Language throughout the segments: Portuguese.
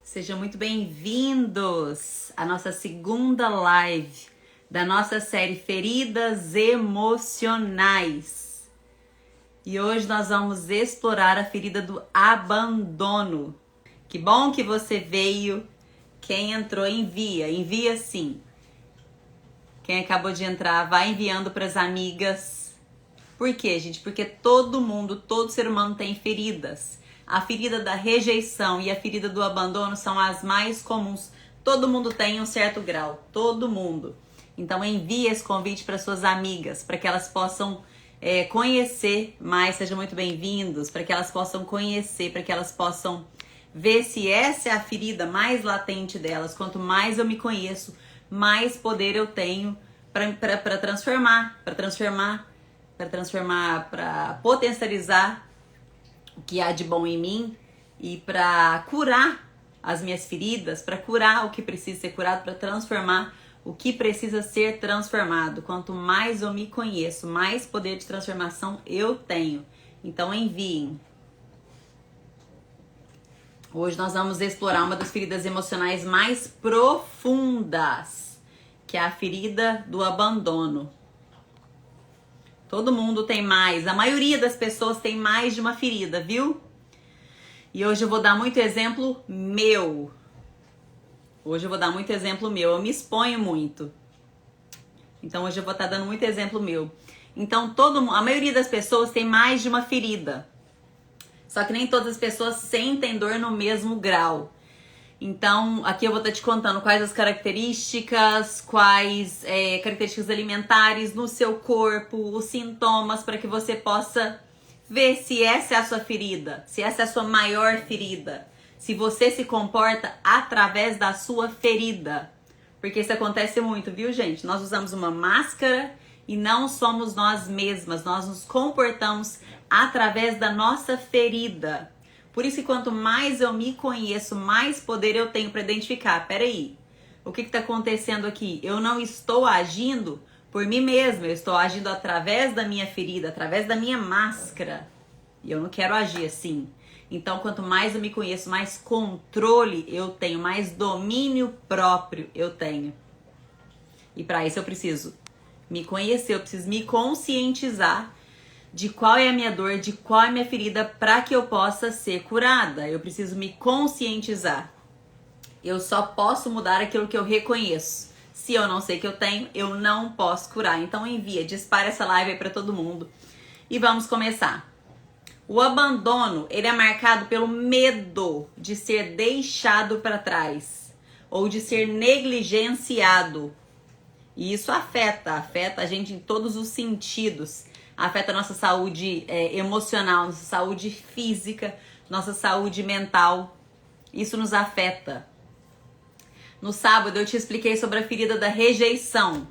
Sejam muito bem-vindos à nossa segunda live da nossa série Feridas Emocionais. E hoje nós vamos explorar a ferida do abandono. Que bom que você veio. Quem entrou, envia sim. Quem acabou de entrar, vai enviando para as amigas. Por quê, gente? Porque todo mundo, todo ser humano tem feridas. A ferida da rejeição e a ferida do abandono são as mais comuns. Todo mundo tem um certo grau, todo mundo. Então envie esse convite para suas amigas, para que elas possam conhecer mais. Sejam muito bem-vindos, para que elas possam conhecer, para que elas possam ver se essa é a ferida mais latente delas. Quanto mais eu me conheço, mais poder eu tenho para transformar, para potencializar o que há de bom em mim e para curar as minhas feridas, para curar o que precisa ser curado, para transformar o que precisa ser transformado. Quanto mais eu me conheço, mais poder de transformação eu tenho. Então enviem. Hoje nós vamos explorar uma das feridas emocionais mais profundas, que é a ferida do abandono. Todo mundo tem mais, a maioria das pessoas tem mais de uma ferida, viu? E hoje eu vou dar muito exemplo meu. Eu me exponho muito. Então hoje eu vou estar dando muito exemplo meu. Então a maioria das pessoas tem mais de uma ferida. Só que nem todas as pessoas sentem dor no mesmo grau. Então, aqui eu vou estar te contando quais as características, características alimentares no seu corpo, os sintomas, para que você possa ver se essa é a sua ferida, se essa é a sua maior ferida, se você se comporta através da sua ferida. Porque isso acontece muito, viu, gente? Nós usamos uma máscara e não somos nós mesmas, nós nos comportamos através da nossa ferida. Por isso que quanto mais eu me conheço, mais poder eu tenho para identificar. Peraí, o que está acontecendo aqui? Eu não estou agindo por mim mesma, eu estou agindo através da minha ferida, através da minha máscara. E eu não quero agir assim. Então, quanto mais eu me conheço, mais controle eu tenho, mais domínio próprio eu tenho. E para isso eu preciso me conhecer, eu preciso me conscientizar de qual é a minha dor, de qual é a minha ferida, para que eu possa ser curada. Eu preciso me conscientizar. Eu só posso mudar aquilo que eu reconheço. Se eu não sei que eu tenho, eu não posso curar. Então dispara essa live aí para todo mundo. E vamos começar. O abandono, ele é marcado pelo medo de ser deixado para trás ou de ser negligenciado. E isso afeta a gente em todos os sentidos. Afeta a nossa saúde emocional, nossa saúde física, nossa saúde mental. Isso nos afeta. No sábado eu te expliquei sobre a ferida da rejeição.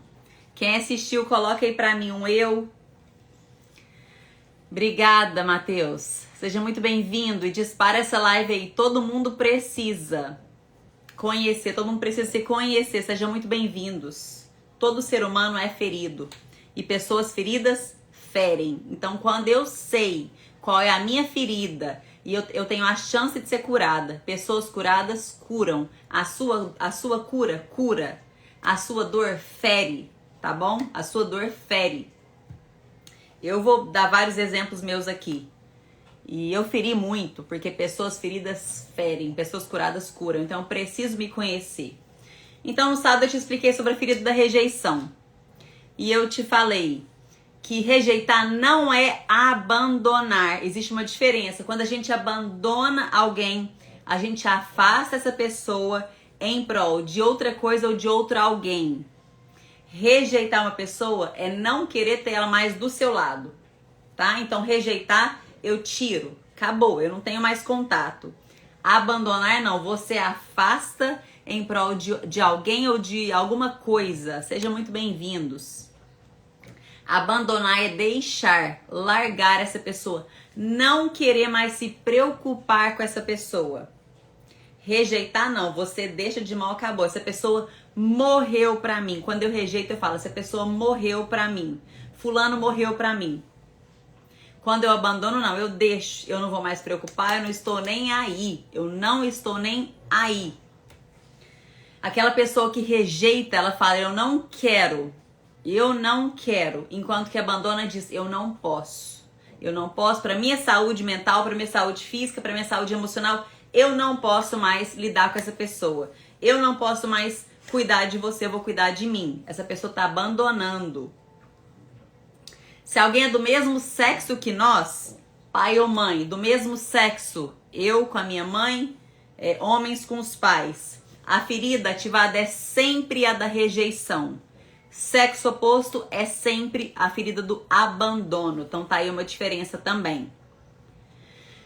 Quem assistiu, coloca aí pra mim um eu. Obrigada, Matheus. Seja muito bem-vindo e dispara essa live aí. Todo mundo precisa conhecer, todo mundo precisa se conhecer. Sejam muito bem-vindos. Todo ser humano é ferido. E pessoas feridas ferem. Então, quando eu sei qual é a minha ferida e eu tenho a chance de ser curada, pessoas curadas curam. A sua cura, cura. A sua dor fere, tá bom? A sua dor fere. Eu vou dar vários exemplos meus aqui. E eu feri muito, porque pessoas feridas ferem, pessoas curadas curam. Então, eu preciso me conhecer. Então, no sábado eu te expliquei sobre a ferida da rejeição. E eu te falei que rejeitar não é abandonar. Existe uma diferença. Quando a gente abandona alguém, a gente afasta essa pessoa em prol de outra coisa ou de outro alguém. Rejeitar uma pessoa é não querer ter ela mais do seu lado, tá? Então, rejeitar, eu tiro. Acabou, eu não tenho mais contato. Abandonar, não. Você afasta em prol de alguém ou de alguma coisa. Sejam muito bem-vindos. Abandonar é deixar, largar essa pessoa, não querer mais se preocupar com essa pessoa. Rejeitar não, você deixa de mal, acabou. Essa pessoa morreu pra mim. Quando eu rejeito, eu falo, essa pessoa morreu pra mim. Fulano morreu pra mim. Quando eu abandono, não, eu deixo, eu não vou mais preocupar, eu não estou nem aí. Eu não estou nem aí. Aquela pessoa que rejeita, ela fala, eu não quero. Eu não quero. Enquanto que abandona diz, eu não posso. Eu não posso, para minha saúde mental, para minha saúde física, para minha saúde emocional, eu não posso mais lidar com essa pessoa. Eu não posso mais cuidar de você, eu vou cuidar de mim. Essa pessoa está abandonando. Se alguém é do mesmo sexo que nós, pai ou mãe, do mesmo sexo, eu com a minha mãe, homens com os pais, a ferida ativada é sempre a da rejeição. Sexo oposto é sempre a ferida do abandono. Então tá aí uma diferença também.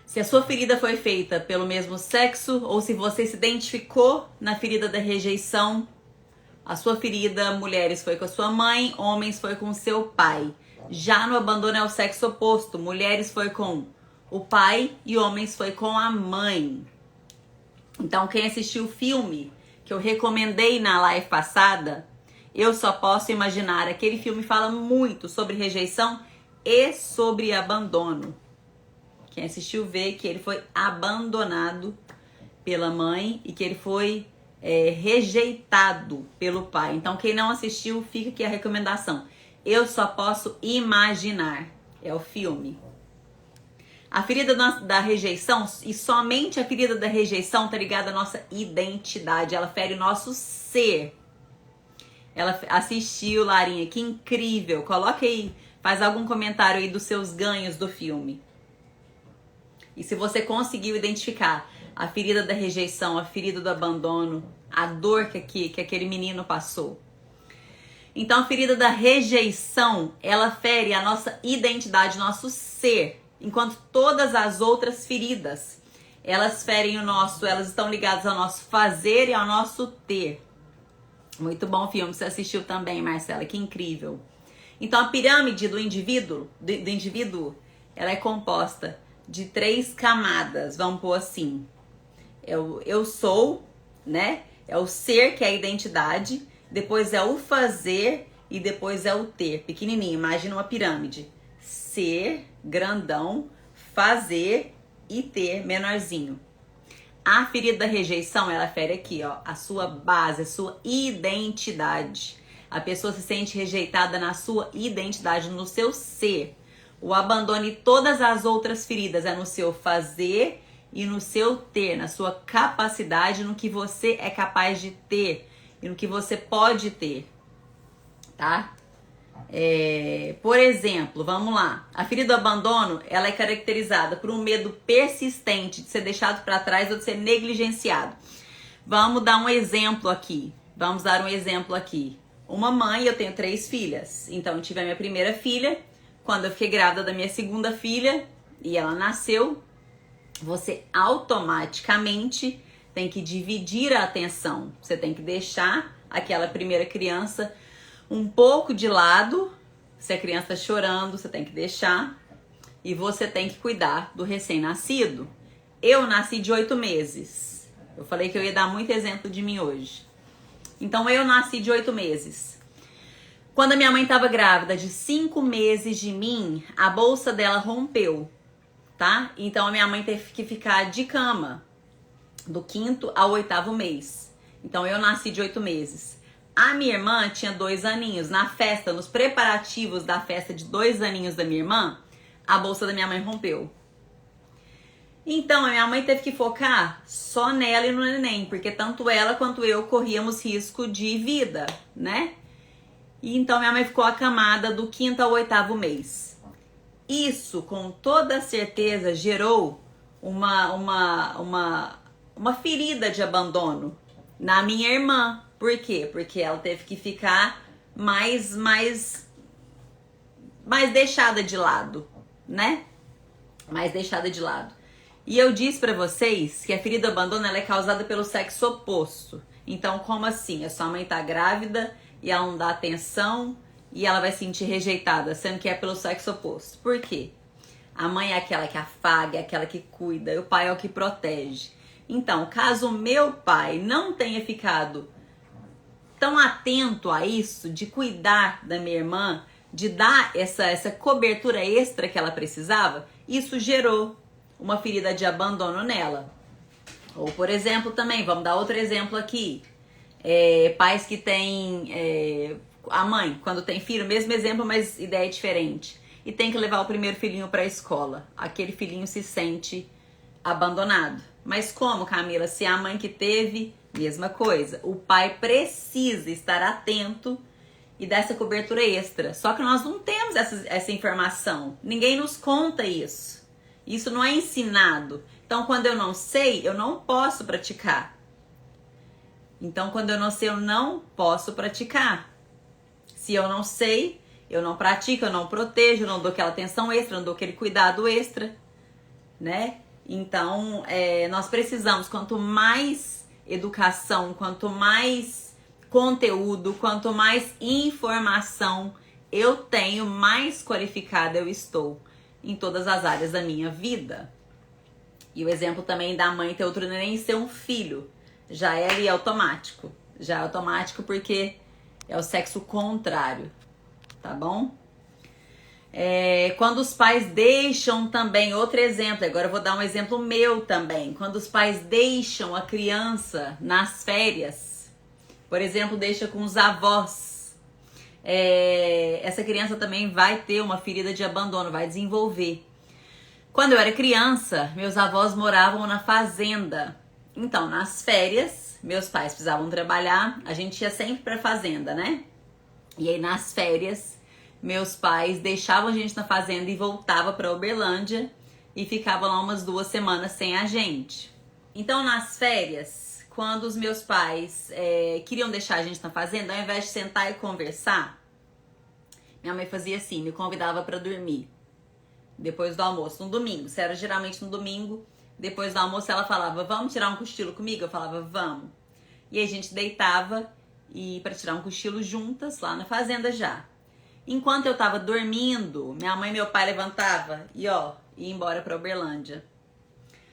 Se a sua ferida foi feita pelo mesmo sexo, ou se você se identificou na ferida da rejeição, a sua ferida, mulheres, foi com a sua mãe, homens foi com o seu pai. Já no abandono é o sexo oposto. Mulheres foi com o pai e homens foi com a mãe. Então, quem assistiu o filme que eu recomendei na live passada, Eu Só Posso Imaginar, aquele filme fala muito sobre rejeição e sobre abandono. Quem assistiu vê que ele foi abandonado pela mãe e que ele foi rejeitado pelo pai. Então, quem não assistiu, fica aqui a recomendação. Eu Só Posso Imaginar. É o filme. A ferida da rejeição, e somente a ferida da rejeição tá ligada à nossa identidade. Ela fere o nosso ser. Ela assistiu, Larinha, que incrível. Coloca aí, faz algum comentário aí dos seus ganhos do filme. E se você conseguiu identificar a ferida da rejeição, a ferida do abandono, a dor que aquele menino passou. Então, a ferida da rejeição, ela fere a nossa identidade, nosso ser. Enquanto todas as outras feridas, elas ferem o nosso, elas estão ligadas ao nosso fazer e ao nosso ter. Muito bom filme, você assistiu também, Marcela, que incrível. Então, a pirâmide do indivíduo, ela é composta de 3 camadas, vamos pôr assim. Eu sou, né? É o ser, que é a identidade. Depois é o fazer e depois é o ter. Pequenininho, imagina uma pirâmide. Ser, grandão, fazer e ter, menorzinho. A ferida da rejeição, ela fere aqui, ó, a sua base, a sua identidade. A pessoa se sente rejeitada na sua identidade, no seu ser. O abandono e todas as outras feridas é no seu fazer e no seu ter, na sua capacidade, no que você é capaz de ter e no que você pode ter, tá? Por exemplo, vamos lá. A ferida do abandono, ela é caracterizada por um medo persistente de ser deixado para trás ou de ser negligenciado. Vamos dar um exemplo aqui. Uma mãe, eu tenho 3 filhas. Então, eu tive a minha primeira filha. Quando eu fiquei grávida da minha segunda filha e ela nasceu, você automaticamente tem que dividir a atenção. Você tem que deixar aquela primeira criança um pouco de lado. Se a criança está chorando, você tem que deixar. E você tem que cuidar do recém-nascido. Eu nasci de 8 meses. Eu falei que eu ia dar muito exemplo de mim hoje. Então, eu nasci de 8 meses. Quando a minha mãe estava grávida de 5 meses de mim, a bolsa dela rompeu, tá? Então, a minha mãe teve que ficar de cama do 5º ao 8º mês. Então, eu nasci de 8 meses. A minha irmã tinha 2 aninhos. Na festa, nos preparativos da festa de 2 aninhos da minha irmã, a bolsa da minha mãe rompeu. Então, a minha mãe teve que focar só nela e no neném, porque tanto ela quanto eu corríamos risco de vida, né? E então, minha mãe ficou acamada do 5º ao 8º mês. Isso, com toda certeza, gerou uma ferida de abandono na minha irmã. Por quê? Porque ela teve que ficar mais deixada de lado, né? Mais deixada de lado. E eu disse pra vocês que a ferida do abandono, ela é causada pelo sexo oposto. Então, como assim? A sua mãe tá grávida e ela não dá atenção e ela vai se sentir rejeitada, sendo que é pelo sexo oposto. Por quê? A mãe é aquela que afaga, é aquela que cuida, e o pai é o que protege. Então, caso o meu pai não tenha ficado tão atento a isso, de cuidar da minha irmã, de dar essa cobertura extra que ela precisava, isso gerou uma ferida de abandono nela. Ou, por exemplo, também, vamos dar outro exemplo aqui. Pais que têm... a mãe, quando tem filho, mesmo exemplo, mas ideia diferente. E tem que levar o primeiro filhinho para a escola. Aquele filhinho se sente abandonado. Mas como, Camila? Se a mãe que teve, mesma coisa. O pai precisa estar atento e dar essa cobertura extra. Só que nós não temos essa informação. Ninguém nos conta isso. Isso não é ensinado. Então, quando eu não sei, eu não posso praticar. Então, quando eu não sei, eu não posso praticar. Se eu não sei, eu não pratico, eu não protejo, eu não dou aquela atenção extra, eu não dou aquele cuidado extra, né? Então, nós precisamos, quanto mais educação, quanto mais conteúdo, quanto mais informação eu tenho, mais qualificada eu estou em todas as áreas da minha vida. E o exemplo também da mãe ter outro neném e ser um filho. Já é ali automático. Já é automático porque é o sexo contrário, tá bom? Quando os pais deixam também, outro exemplo, agora eu vou dar um exemplo meu também. Quando os pais deixam a criança nas férias, por exemplo, deixa com os avós, essa criança também vai ter uma ferida de abandono, vai desenvolver. Quando eu era criança, meus avós moravam na fazenda. Então, nas férias, meus pais precisavam trabalhar, a gente ia sempre pra fazenda, né? E aí, nas férias, meus pais deixavam a gente na fazenda e voltavam pra Uberlândia e ficavam lá umas 2 semanas sem a gente. Então, nas férias, quando os meus pais queriam deixar a gente na fazenda, ao invés de sentar e conversar, minha mãe fazia assim, me convidava pra dormir. Depois do almoço, no domingo, se era geralmente no domingo, depois do almoço ela falava, vamos tirar um cochilo comigo? Eu falava, vamos. E aí a gente deitava para tirar um cochilo juntas lá na fazenda já. Enquanto eu tava dormindo, minha mãe e meu pai levantava e ia embora pra Uberlândia.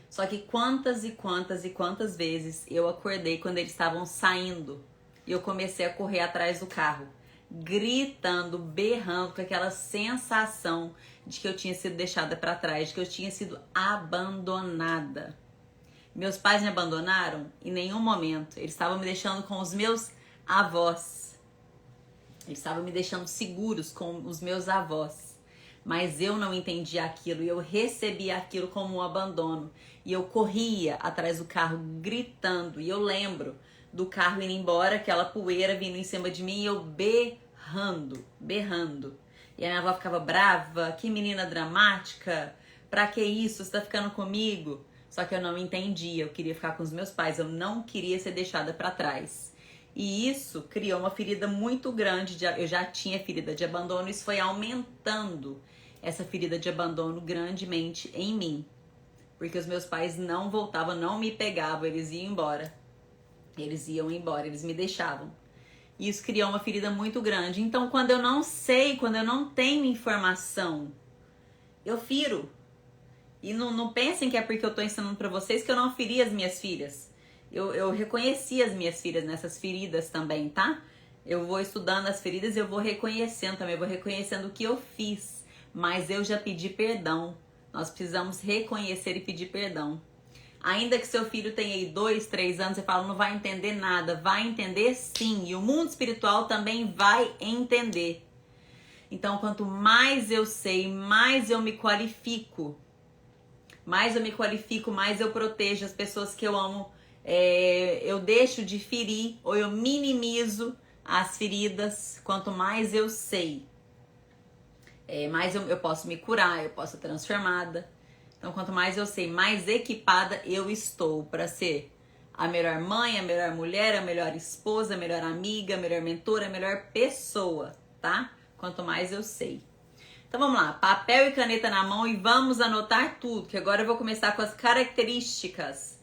Só que quantas e quantas vezes eu acordei quando eles estavam saindo e eu comecei a correr atrás do carro, gritando, berrando, com aquela sensação de que eu tinha sido deixada para trás, de que eu tinha sido abandonada. Meus pais me abandonaram em nenhum momento. Eles estavam me deixando com os meus avós. Eles estavam me deixando seguros com os meus avós. Mas eu não entendia aquilo e eu recebia aquilo como um abandono. E eu corria atrás do carro gritando. E eu lembro do carro indo embora, aquela poeira vindo em cima de mim e eu berrando. E a minha avó ficava brava, que menina dramática, pra que isso, você tá ficando comigo? Só que eu não entendia, eu queria ficar com os meus pais, eu não queria ser deixada pra trás. E isso criou uma ferida muito grande, eu já tinha ferida de abandono, isso foi aumentando essa ferida de abandono grandemente em mim. Porque os meus pais não voltavam, não me pegavam, eles iam embora. Eles iam embora, eles me deixavam. E isso criou uma ferida muito grande. Então, quando eu não sei, quando eu não tenho informação, eu firo. E não pensem que é porque eu tô ensinando pra vocês que eu não feri as minhas filhas. Eu reconheci as minhas filhas nessas feridas também, tá? Eu vou estudando as feridas e eu vou reconhecendo também. Eu vou reconhecendo o que eu fiz. Mas eu já pedi perdão. Nós precisamos reconhecer e pedir perdão. Ainda que seu filho tenha aí 2, 3 anos, você fala, não vai entender nada. Vai entender sim. E o mundo espiritual também vai entender. Então, quanto mais eu sei, mais eu me qualifico. Mais eu me qualifico, mais eu protejo as pessoas que eu amo. Eu deixo de ferir ou eu minimizo as feridas. Quanto mais eu sei, mais eu posso me curar, eu posso ser transformada. Então, quanto mais eu sei, mais equipada eu estou para ser a melhor mãe, a melhor mulher, a melhor esposa, a melhor amiga, a melhor mentora, a melhor pessoa, tá? Quanto mais eu sei. Então, vamos lá. Papel e caneta na mão e vamos anotar tudo, que agora eu vou começar com as características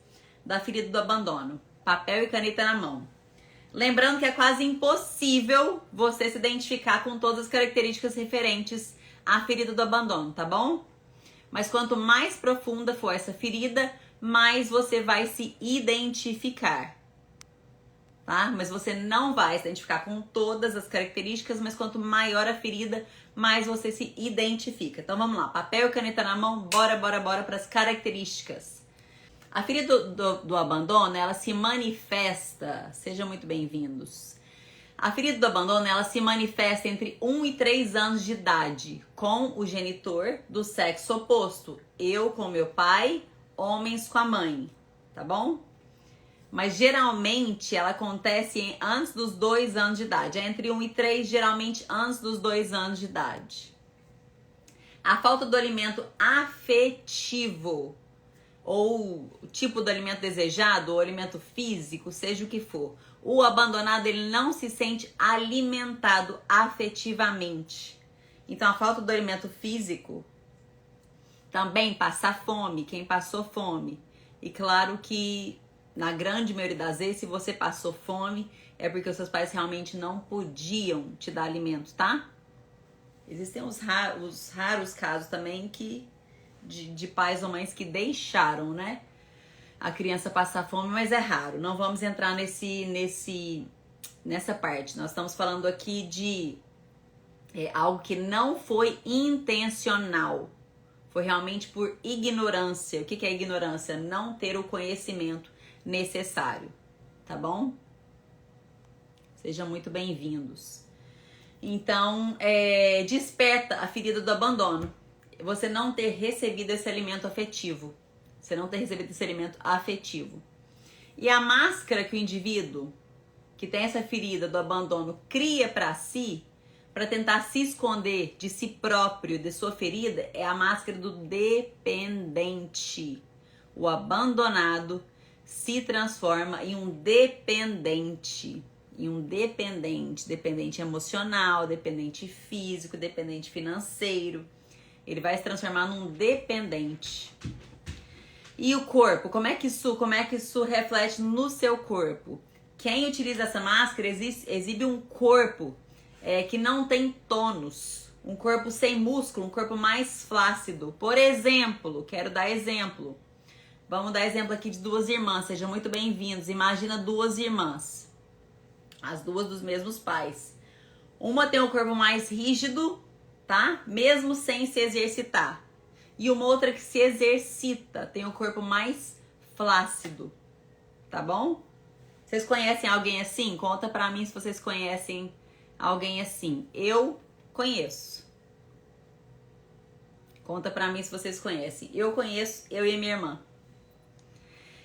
da ferida do abandono. Papel e caneta na mão. Lembrando que é quase impossível você se identificar com todas as características referentes à ferida do abandono, tá bom? Mas quanto mais profunda for essa ferida, mais você vai se identificar. tá? Mas você não vai se identificar com todas as características, mas quanto maior a ferida, mais você se identifica. Então vamos lá, papel e caneta na mão, bora para as características. A ferida do abandono, ela se manifesta, sejam muito bem-vindos. A ferida do abandono, ela se manifesta entre 1 e 3 anos de idade, com o genitor do sexo oposto. Eu com meu pai, homens com a mãe, tá bom? Mas geralmente ela acontece antes dos 2 anos de idade. É entre 1 e 3, geralmente antes dos 2 anos de idade. A falta do alimento afetivo, ou o tipo do alimento desejado, ou alimento físico, seja o que for. O abandonado, ele não se sente alimentado afetivamente. Então, a falta do alimento físico, também passar fome, quem passou fome. E claro que, na grande maioria das vezes, se você passou fome, é porque os seus pais realmente não podiam te dar alimento, tá? Existem os raros casos também que de pais ou mães que deixaram, né, a criança passar fome, mas é raro. Não vamos entrar nessa parte. Nós estamos falando aqui de algo que não foi intencional. Foi realmente por ignorância. O que é ignorância? Não ter o conhecimento necessário, tá bom? Sejam muito bem-vindos. Então, desperta a ferida do abandono. Você não ter recebido esse alimento afetivo. Você não ter recebido esse alimento afetivo. E a máscara que o indivíduo que tem essa ferida do abandono cria para si, para tentar se esconder de si próprio, de sua ferida, é a máscara do dependente. O abandonado se transforma em um dependente. Dependente emocional, dependente físico, dependente financeiro. Ele vai se transformar num dependente. E o corpo, como é que isso reflete no seu corpo? Quem utiliza essa máscara exibe um corpo que não tem tônus, um corpo sem músculo, um corpo mais flácido. Por exemplo, quero dar exemplo. Vamos dar exemplo aqui de 2 irmãs, sejam muito bem-vindos. Imagina 2 irmãs, as 2 dos mesmos pais. Uma tem um corpo mais rígido, tá? Mesmo sem se exercitar. E uma outra que se exercita, tem um corpo mais flácido, tá bom? Vocês conhecem alguém assim? Conta pra mim se vocês conhecem alguém assim. Eu conheço. Conta pra mim se vocês conhecem. Eu conheço, eu e a minha irmã.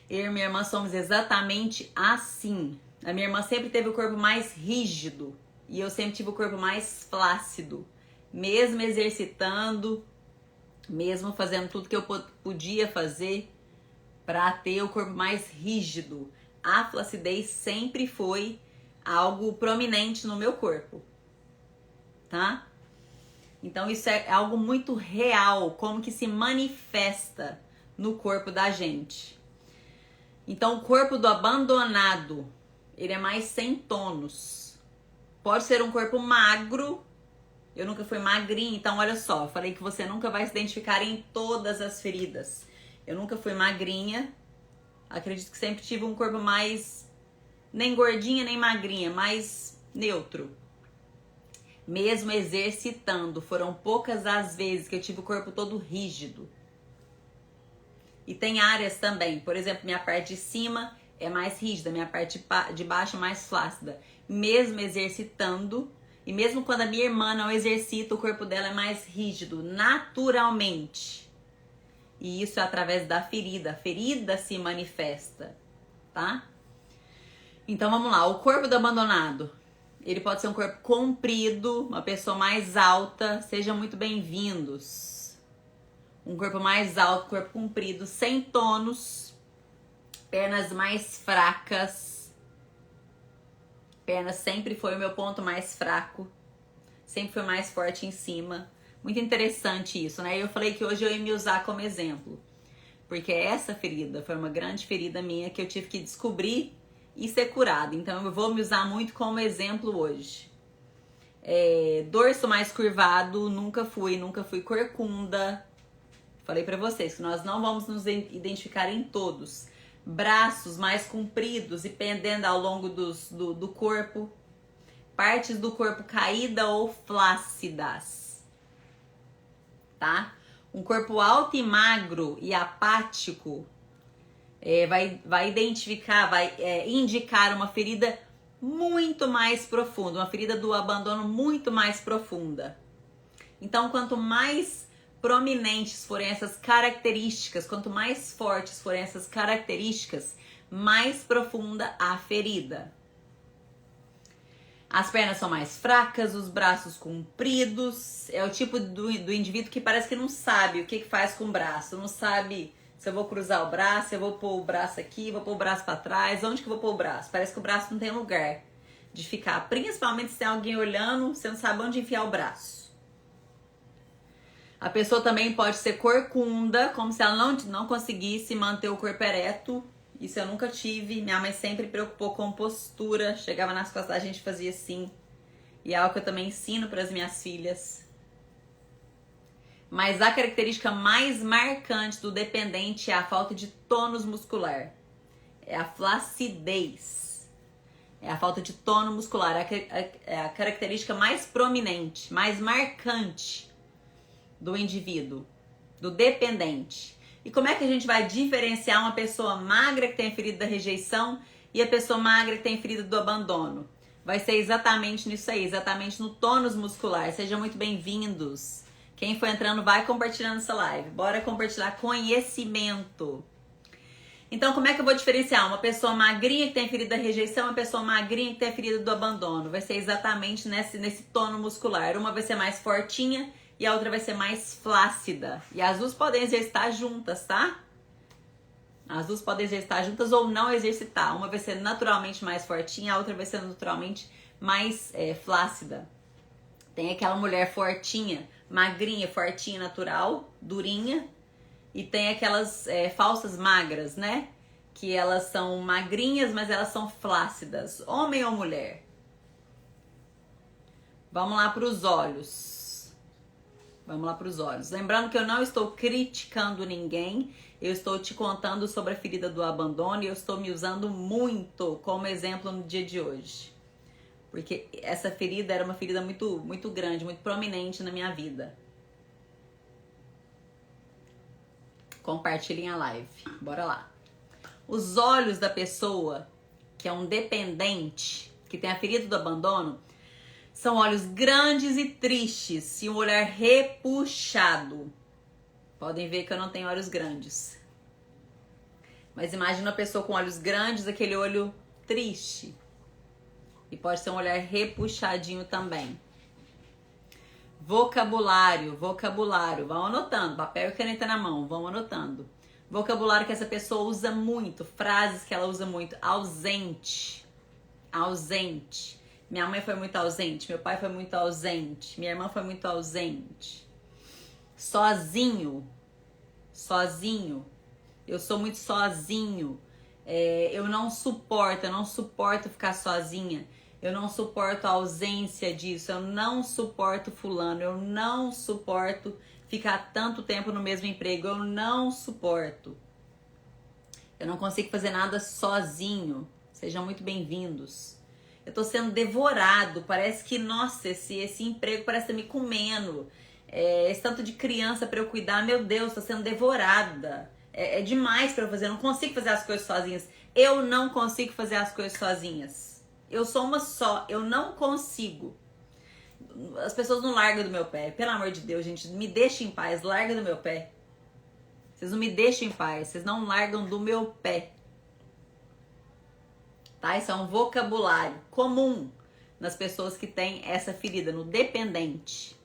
Eu e minha irmã somos exatamente assim. A minha irmã sempre teve o corpo mais rígido e eu sempre tive o corpo mais flácido. Mesmo exercitando, mesmo fazendo tudo que eu podia fazer para ter o corpo mais rígido, a flacidez sempre foi algo prominente no meu corpo, tá? Então isso é algo muito real, como que se manifesta no corpo da gente. Então o corpo do abandonado, ele é mais sem tônus. Pode ser um corpo magro. Eu nunca fui magrinha, então olha só, eu falei que você nunca vai se identificar em todas as feridas. Eu nunca fui magrinha, acredito que sempre tive um corpo mais, nem gordinha nem magrinha, mais neutro. Mesmo exercitando, foram poucas as vezes que eu tive o corpo todo rígido. E tem áreas também, por exemplo, minha parte de cima é mais rígida, minha parte de baixo mais flácida. Mesmo exercitando, e mesmo quando a minha irmã não exercita, o corpo dela é mais rígido, naturalmente. E isso é através da ferida. A ferida se manifesta, tá? Então vamos lá, o corpo do abandonado. Ele pode ser um corpo comprido, uma pessoa mais alta. Sejam muito bem-vindos. Um corpo mais alto, corpo comprido, sem tônus. Pernas mais fracas. Pernas sempre foi o meu ponto mais fraco. Sempre foi mais forte em cima. Muito interessante isso, né? Eu falei que hoje eu ia me usar como exemplo. Porque essa ferida foi uma grande ferida minha que eu tive que descobrir e ser curada. Então eu vou me usar muito como exemplo hoje. Dorso mais curvado, nunca fui corcunda. Falei pra vocês que nós não vamos nos identificar em todos. braços mais compridos e pendendo ao longo do corpo, partes do corpo caída ou flácidas, tá? Um corpo alto e magro e apático vai identificar, indicar uma ferida muito mais profunda, uma ferida do abandono muito mais profunda. Então, quanto mais prominentes forem essas características, quanto mais fortes forem essas características, mais profunda a ferida. As pernas são mais fracas, os braços compridos. É o tipo do indivíduo que parece que não sabe o que faz com o braço. Não sabe se eu vou cruzar o braço, se eu vou pôr o braço aqui, vou pôr o braço para trás. Onde que eu vou pôr o braço? Parece que o braço não tem lugar de ficar. Principalmente se tem alguém olhando, você não sabe onde enfiar o braço. A pessoa também pode ser corcunda, como se ela não conseguisse manter o corpo ereto. Isso eu nunca tive. Minha mãe sempre preocupou com postura. Chegava nas costas, a gente fazia assim. E é algo que eu também ensino para as minhas filhas. Mas a característica mais marcante do dependente é a falta de tônus muscular. É a flacidez. É a falta de tônus muscular. É a característica mais prominente, mais marcante do indivíduo, do dependente. E como é que a gente vai diferenciar uma pessoa magra que tem a ferida da rejeição e a pessoa magra que tem a ferida do abandono? Vai ser exatamente nisso aí, exatamente no tônus muscular. Sejam muito bem-vindos. Quem for entrando, vai compartilhando essa live. Bora compartilhar conhecimento. Então, como é que eu vou diferenciar uma pessoa magrinha que tem a ferida da rejeição e uma pessoa magrinha que tem a ferida do abandono? Vai ser exatamente nesse tônus muscular. Uma vai ser mais fortinha e a outra vai ser mais flácida. E as duas podem exercitar juntas, tá? As duas podem exercitar juntas ou não exercitar. Uma vai ser naturalmente mais fortinha, a outra vai ser naturalmente mais flácida. Tem aquela mulher fortinha, magrinha, fortinha, natural, durinha. E tem aquelas falsas magras, né? Que elas são magrinhas, mas elas são flácidas. Homem ou mulher? Vamos lá para os olhos. Vamos lá para os olhos. Lembrando que eu não estou criticando ninguém. Eu estou te contando sobre a ferida do abandono e eu estou me usando muito como exemplo no dia de hoje. Porque essa ferida era uma ferida muito, muito grande, muito prominente na minha vida. Compartilhem a live. Bora lá. Os olhos da pessoa que é um dependente, que tem a ferida do abandono, são olhos grandes e tristes e um olhar repuxado. Podem ver que eu não tenho olhos grandes. Mas imagina uma pessoa com olhos grandes, aquele olho triste. E pode ser um olhar repuxadinho também. Vocabulário. Vão anotando. Papel e caneta na mão. Vão anotando. Vocabulário que essa pessoa usa muito. Frases que ela usa muito. Ausente. Minha mãe foi muito ausente. Meu pai foi muito ausente. Minha irmã foi muito ausente. Sozinho. Eu sou muito sozinho. Eu não suporto ficar sozinha. Eu não suporto a ausência disso. Eu não suporto fulano. Eu não suporto ficar tanto tempo no mesmo emprego. Eu não suporto. Eu não consigo fazer nada sozinho. Sejam muito bem-vindos. Eu tô sendo devorado. Parece que, nossa, esse emprego parece estar me comendo. Esse tanto de criança pra eu cuidar. Meu Deus, tô sendo devorada. É demais pra eu fazer. Eu não consigo fazer as coisas sozinhas. Eu não consigo fazer as coisas sozinhas. Eu sou uma só. Eu não consigo. As pessoas não largam do meu pé. Pelo amor de Deus, gente. Me deixem em paz. Larga do meu pé. Vocês não me deixam em paz. Vocês não largam do meu pé. Tá? Isso é um vocabulário comum nas pessoas que têm essa ferida, no dependente.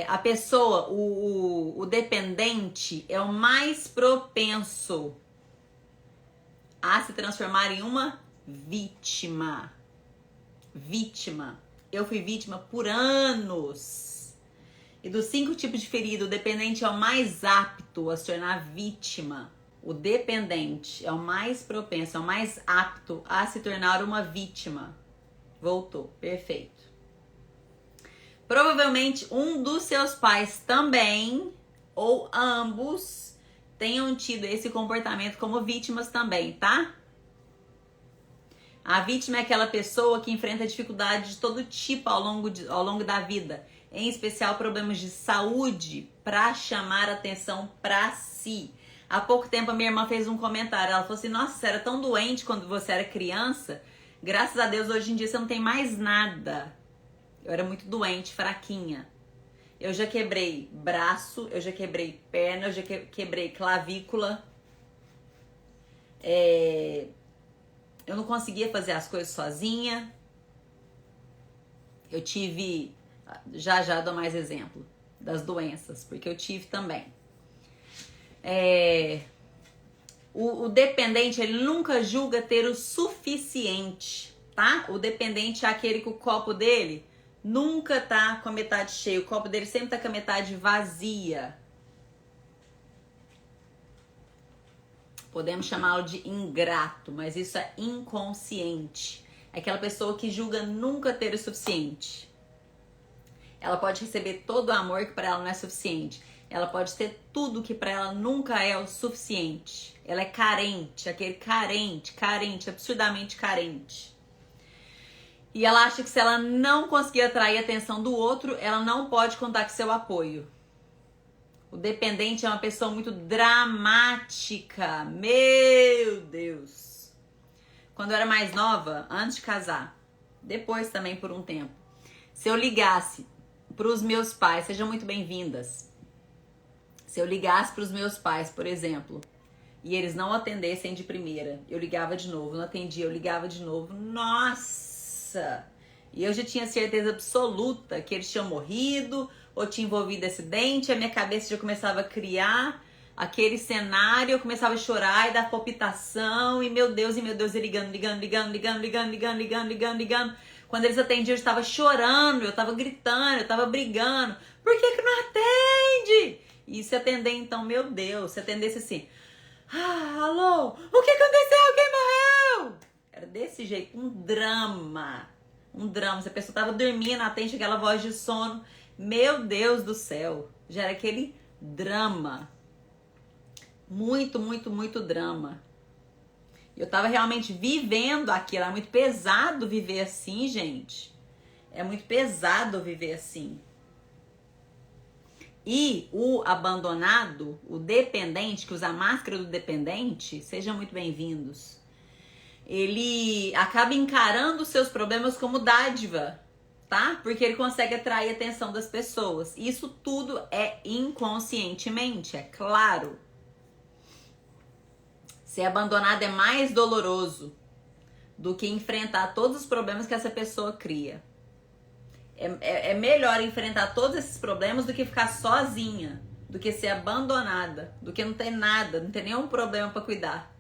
A pessoa, o dependente é o mais propenso a se transformar em uma vítima. Eu fui vítima por anos. E dos 5 tipos de ferida, o dependente é o mais apto a se tornar vítima. O dependente é o mais propenso, é o mais apto a se tornar uma vítima. Voltou, perfeito. Provavelmente um dos seus pais também, ou ambos, tenham tido esse comportamento como vítimas também, tá? A vítima é aquela pessoa que enfrenta dificuldades de todo tipo ao longo da vida, em especial problemas de saúde, para chamar atenção para si. Há pouco tempo a minha irmã fez um comentário, ela falou assim, nossa, você era tão doente quando você era criança, graças a Deus hoje em dia você não tem mais nada. Eu era muito doente, fraquinha. Eu já quebrei braço, eu já quebrei perna, eu já quebrei clavícula. Eu não conseguia fazer as coisas sozinha. Eu tive... Já dou mais exemplo das doenças, porque eu tive também. O dependente, ele nunca julga ter o suficiente, tá? O dependente é aquele que o copo dele nunca tá com a metade cheia. O copo dele sempre tá com a metade vazia. Podemos chamá-lo de ingrato, mas isso é inconsciente. É aquela pessoa que julga nunca ter o suficiente. Ela pode receber todo o amor que para ela não é suficiente. Ela pode ter tudo que para ela nunca é o suficiente. Ela é carente, aquele carente, absurdamente carente. E ela acha que se ela não conseguir atrair a atenção do outro, ela não pode contar com seu apoio. O dependente é uma pessoa muito dramática. Meu Deus! Quando eu era mais nova, antes de casar, depois também por um tempo, se eu ligasse para os meus pais, sejam muito bem-vindas. Se eu ligasse para os meus pais, por exemplo, e eles não atendessem de primeira, eu ligava de novo, não atendia, eu ligava de novo. Nossa! E eu já tinha certeza absoluta que eles tinham morrido ou tinha envolvido acidente, a minha cabeça já começava a criar aquele cenário, eu começava a chorar e dar palpitação, e meu Deus, e ligando. Quando eles atendiam, eu estava chorando, eu estava gritando, eu estava brigando. Por que não atende? E se atender, então, meu Deus, se atendesse assim, alô, o que aconteceu? Quem morreu? Era desse jeito, um drama. Se a pessoa tava dormindo, atende aquela voz de sono. Meu Deus do céu. Já era aquele drama. Muito drama. Eu tava realmente vivendo aquilo. Era muito pesado viver assim, gente. É muito pesado viver assim. E o abandonado, o dependente, que usa a máscara do dependente, sejam muito bem-vindos. Ele acaba encarando os seus problemas como dádiva, tá? Porque ele consegue atrair a atenção das pessoas. Isso tudo é inconscientemente, é claro. Ser abandonado é mais doloroso do que enfrentar todos os problemas que essa pessoa cria. É melhor enfrentar todos esses problemas do que ficar sozinha, do que ser abandonada, do que não ter nada, não ter nenhum problema para cuidar.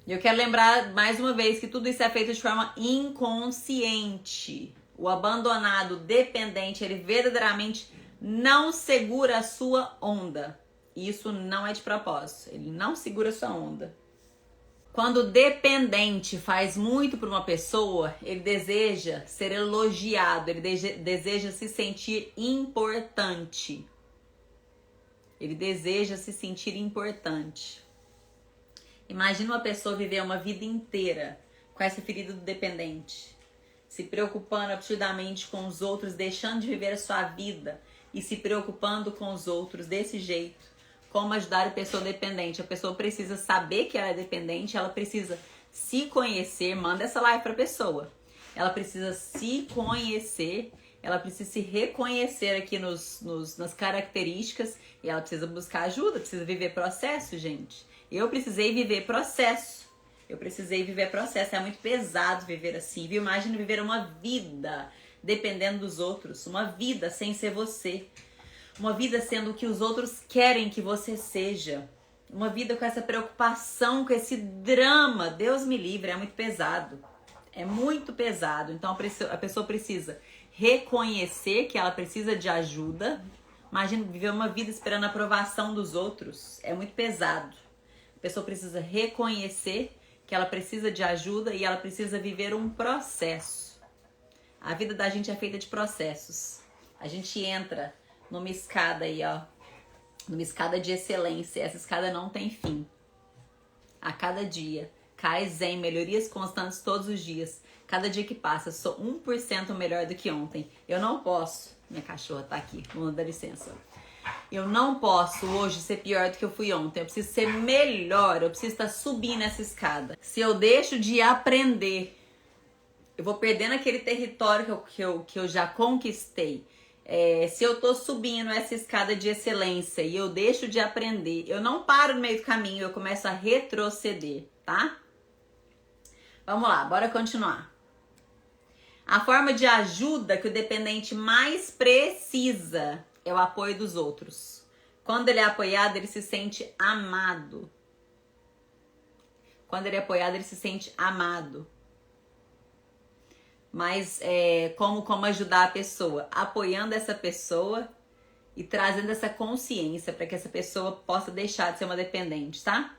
E eu quero lembrar mais uma vez que tudo isso é feito de forma inconsciente. O abandonado, dependente, ele verdadeiramente não segura a sua onda. E isso não é de propósito. Ele não segura a sua onda. Quando o dependente faz muito por uma pessoa, ele deseja ser elogiado, ele deseja se sentir importante. Ele deseja se sentir importante. Imagina uma pessoa viver uma vida inteira com essa ferida do dependente, se preocupando absurdamente com os outros, deixando de viver a sua vida e se preocupando com os outros desse jeito. Como ajudar a pessoa dependente? A pessoa precisa saber que ela é dependente, ela precisa se conhecer, manda essa live pra pessoa. Ela precisa se conhecer, ela precisa se reconhecer aqui nas características e ela precisa buscar ajuda, precisa viver processo, gente. Eu precisei viver processo. É muito pesado viver assim, viu? Imagina viver uma vida dependendo dos outros, uma vida sem ser você. Uma vida sendo o que os outros querem que você seja. Uma vida com essa preocupação, com esse drama. Deus me livre, é muito pesado. É muito pesado. Então a pessoa precisa reconhecer que ela precisa de ajuda. Imagina viver uma vida esperando a aprovação dos outros. É muito pesado. A pessoa precisa reconhecer que ela precisa de ajuda e ela precisa viver um processo. A vida da gente é feita de processos. A gente entra numa escada aí, ó, numa escada de excelência. Essa escada não tem fim. A cada dia. Kaizen, melhorias constantes todos os dias. Cada dia que passa, sou 1% melhor do que ontem. Eu não posso. Minha cachorra tá aqui, vamos dar licença. Eu não posso hoje ser pior do que eu fui ontem. Eu preciso ser melhor. Eu preciso estar subindo essa escada. Se eu deixo de aprender, eu vou perdendo aquele território que eu já conquistei. Se eu tô subindo essa escada de excelência e eu deixo de aprender, eu não paro no meio do caminho, eu começo a retroceder, tá? Vamos lá, bora continuar. A forma de ajuda que o dependente mais precisa é o apoio dos outros. Quando ele é apoiado, ele se sente amado. Quando ele é apoiado, ele se sente amado. Mas como ajudar a pessoa? Apoiando essa pessoa e trazendo essa consciência para que essa pessoa possa deixar de ser uma dependente, tá?